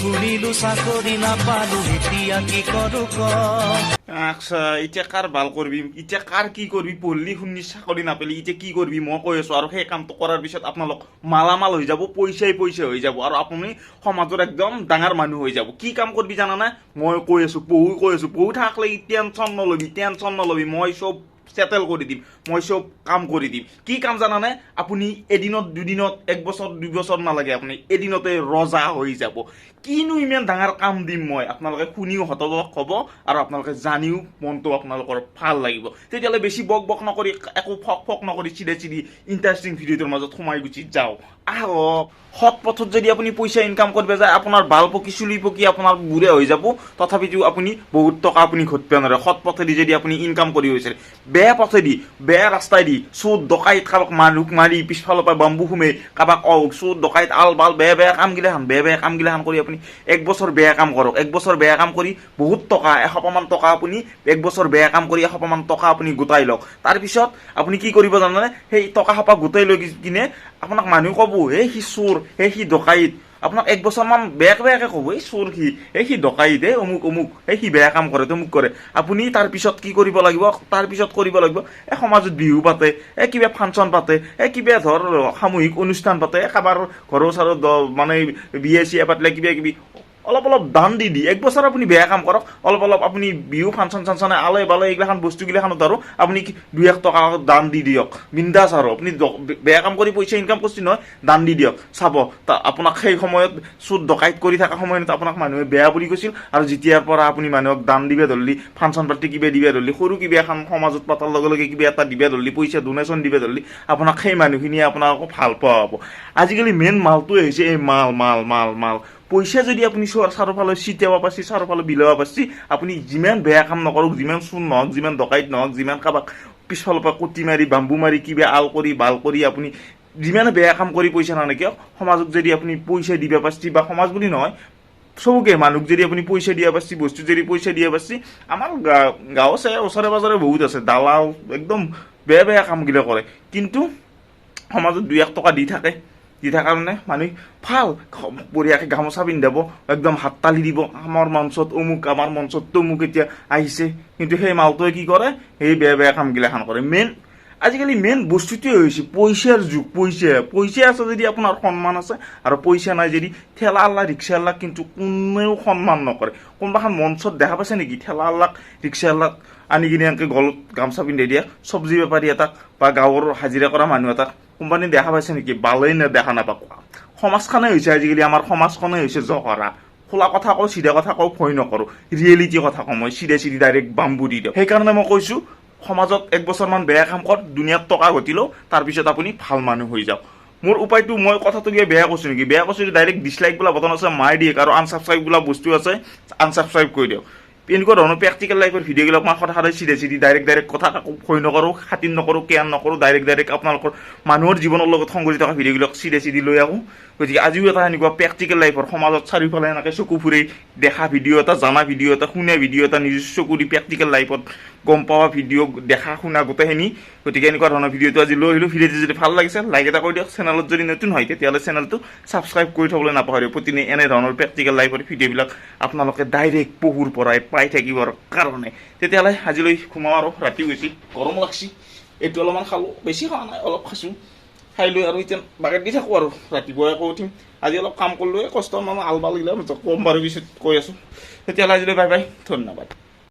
শুনিলো চাকৰি নাপালো এতিয়া কি কৰো ক আচ্ছা এতিয়া কাৰ ভাল কৰবি এতিয়া কাৰ কি কৰবি পঢ়লি শুনি চাকৰি নাপালি এতিয়া কি কৰবি মই কৈ আছো আৰু সেই কামটো কৰাৰ পিছত আপোনালোক মালামাল হৈ যাব পইচাই পইচা হৈ যাব আৰু আপুনি সমাজৰ একদম ডাঙৰ মানুহ হৈ যাব কি কাম করবি জানানে মই কৈ আছো পঢ়ু থাকলে টেনশন নলবি মই সব সেটেল কৰি দিম মই সব কাম কৰি দিম কি কাম জানানে আপুনি এদিনত দুদিনত এক বছৰ দুই বছৰ নালাগে আপুনি এদিনতে ৰজা হৈ যাব কিনো ইমান ডাঙৰ কাম দিম মই আপোনালোকে শুনিও হতবাক হ'ব আৰু আপোনালোকে জানিও মনটো আপোনালোকৰ ভাল লাগিব তেতিয়ালে বেছি বক নকৰি একো ফক নকৰি চিধি ইন্টাৰেষ্টিং ভিডিঅ'টোৰ মাজত সোমাই গুচি যাও আহক সৎ পথত যদি আপুনি পইচা ইনকাম কৰিব যায় আপোনাৰ বাল পকি চুলি পকি আপোনাৰ বুঢ়া হৈ যাব তথাপিও আপুনি বহুত টকা আপুনি ঘটিব নোৱাৰে সৎ পথেদি যদি আপুনি ইনকাম কৰি হৈছে বেয়া পথেদি বেয়া ৰাস্তাই দি চোৰ ডকাইত কাবাক মানুহ মাৰি পিছফালৰ পৰা বাম্বু সুমে কাবাক চোৰ ডকাইত আল বাল বেয়া কাম গিলাখান কৰি আপুনি এক বছৰ বেয়া কাম কৰক এক বছৰ বেয়া কাম কৰি বহুত টকা 100 মান টকা আপুনি এক বছৰ বেয়া কাম কৰি 100 মান টকা আপুনি গোটাই লওক তাৰ পিছত আপুনি কি কৰিব জানেনে সেই টকা হপা গোটাই লৈ কিনে আপোনাক মানুহ কব এই সি চোৰ এই সি ডকাইত আপোনাক এক বছৰ মান বেয়াকে কব এই চোৰ সি ডকাইত অমুক এই সি বেয়া কাম কৰে তমুক কৰে আপুনি তাৰ পিছত কি কৰিব লাগিব এই সমাজত বিহু পাতে এই কিবা ফাংচন পাতে এই কিবা ধৰ সামূহিক অনুষ্ঠান পাতে কাবাৰ ঘৰৰ ওচৰত মানে বিয়ে চিয়ে পাতিলে কিবা অলপ দান দি এক বছৰ আপুনি বেয়া কাম কৰক অলপ আপুনি বিহু ফাংচন চাংচনে আলে বালে এইগিলাখান বস্তুগিলাখানত আৰু আপুনি 2-1 টকা দান দি দিয়ক বিন্দাস আৰু আপুনি বেয়া কাম কৰি পইচা ইনকাম কৰিছে নহয় দান দি দিয়ক চাব আপোনাক সেই সময়ত চুৰ ডকাইত কৰি থকা সময়ত আপোনাক মানুহে বেয়া বুলি কৈছিল আৰু যেতিয়াৰ পৰা আপুনি মানুহক দান দিবে ধৰলি ফাংচন পাৰ্টি কিবা দিবে ধৰলি সৰু কিবা এখন সমাজত পাতাৰ লগে কিবা এটা দিবে ধৰলি পইচা ডোনেশ্যন দিবে ধৰলি আপোনাক সেই মানুহখিনিয়ে আপোনাক ভাল পোৱা হ'ব আজিকালি মেইন মালটোৱে হৈছে এই মাল পইচা যদি আপুনি চাৰিওফালে চিটাব পাৰছি চাৰিওফালে বিলাব পাৰছি আপুনি যিমান বেয়া কাম নকৰক যিমান চুৰ নহওক যিমান ডকাইত নহওক যিমান কাবাক পিছফালৰ পৰা কটি মাৰি বাম্বু মাৰি কিবা আল কৰি বাল কৰি আপুনি যিমান বেয়া কাম কৰি পইচা নানে কিয় সমাজক যদি আপুনি পইচা দিব পাৰছি বা সমাজ বুলি নহয় সবকে মানুহক যদি আপুনি পইচা দিয়া পাৰছি বস্তু যদি পইচা দিয়া পাৰছি আমাৰ গাঁও ওচৰে পাজৰে বহুত আছে দালাল একদম বেয়া কামগিলা কৰে কিন্তু সমাজত 2-1 টকা দি থাকে কাৰণে মানুহ ভাল বঢ়িয়াকে গামোচা পিন্ধাব একদম হাত তালি দিব আমাৰ মঞ্চত অমুক আমাৰ মঞ্চত তমুক এতিয়া আহিছে কিন্তু সেই মালটোৱে কি কৰে সেই বেয়া কামগিলাখান কৰে আজিকালি মেইন বস্তুটোৱে হৈছে পইচাৰ যুগ পইচা আছে যদি আপোনাৰ সন্মান আছে আৰু পইচা নাই যদি ঠেলা আল্লাহ ৰিক্সা আল্লাহ কিন্তু কোনেও সন্মান নকৰে কোনোবাখন মঞ্চত দেখা পাইছে নেকি ঠেলা আল্লাহ ৰিক্সা আল্লাহ আনি কিনে এনেকৈ গলত গামোচা পিন্ধাই দিয়া চব্জি বেপাৰী এটাক বা গাঁৱৰ হাজিৰা কৰা মানুহ এটাক কোম্পানী দেখা পাইছে নেকি বালেই দেখা নাপাক সমাজখনে হৈছে আজিকালি আমাৰ সমাজখনে হৈছে জহৰা খোলা কথা কওঁ চিধা কথা কওঁ ভয় নকৰোঁ ৰিয়েলিটি কথা কওঁ মই চিধি ডাইৰেক্ট বাম্বু দি দিওঁ সেইকাৰণে মই কৈছোঁ সমাজত 1 বছৰ মান বেয়া কাম কৰ দুনিয়াত টকা ঘটিলেও তাৰপিছত আপুনি ভাল মানুহ হৈ যাওক মোৰ উপায়টো মই কথাটো কিবা বেয়া কৈছোঁ নেকি বেয়া কৈছোঁ ডাইৰেক্ট ডিছলাইক বোলা বটন আছে মাৰি দিয়ক আৰু আনছাবস্ক্ৰাইব বোলা বস্তু আছে আনছাবস্ক্ৰাইব কৰি দিয়ক এনেকুৱা ধৰণৰ প্ৰেক্টিকেল লাইফৰ ভিডিঅ'বিলাক মই সদায় চিধি ডাইৰেক্ট কথা ভয় নকৰোঁ খাতিৰ নকৰোঁ কেয়াৰ নকৰোঁ ডাইৰেক্ট আপোনালোকৰ মানুহৰ জীৱনৰ লগত সংগতি থকা ভিডিঅ'বিলাক চিধি লৈ আহোঁ গতিকে আজিও এটা এনেকুৱা প্ৰেক্টিকেল লাইফৰ সমাজত চাৰিওফালে এনেকৈ চকু ফুৰে দেখা ভিডিঅ' এটা জানা ভিডিঅ' এটা শুনা ভিডিঅ' এটা নিজৰ চকু দি প্ৰেক্টিকেল লাইফত গম পোৱা ভিডিঅ' দেখা শুনা গোটেইখিনি গতিকে এনেকুৱা ধৰণৰ ভিডিঅ'টো আজি লৈ আহিলোঁ ভিডিঅ'টো যদি ভাল লাগিছে লাইক এটা কৰি দিয়ক চেনেলত যদি নতুন হয় তেতিয়াহ'লে চেনেলটো ছাবস্ক্ৰাইব কৰি থ'বলৈ নাপাহৰিব প্ৰতিদিনে এনে ধৰণৰ প্ৰেক্টিকেল লাইফৰ ভিডিঅ'বিলাক আপোনালোকে ডাইৰেক্ট পহুৰ পৰাই পাই থাকিবৰ কাৰণে তেতিয়াহ'লে আজিলৈ ঘুমাওঁ আৰু ৰাতি গৈছে গৰম লাগছি এইটো অলপমান খালোঁ বেছি খোৱা নাই অলপ খাইছোঁ খাই লৈ আৰু এতিয়া বাগেট দি থাকোঁ আৰু ৰাতিপুৱাই আকৌ উঠিম আজি অলপ কাম কৰিলোঁ কষ্ট মানে আলবাল গিলা কম বাৰু পিছত কৈ আছোঁ তেতিয়াহ'লে আজিলৈ বাই ধন্যবাদ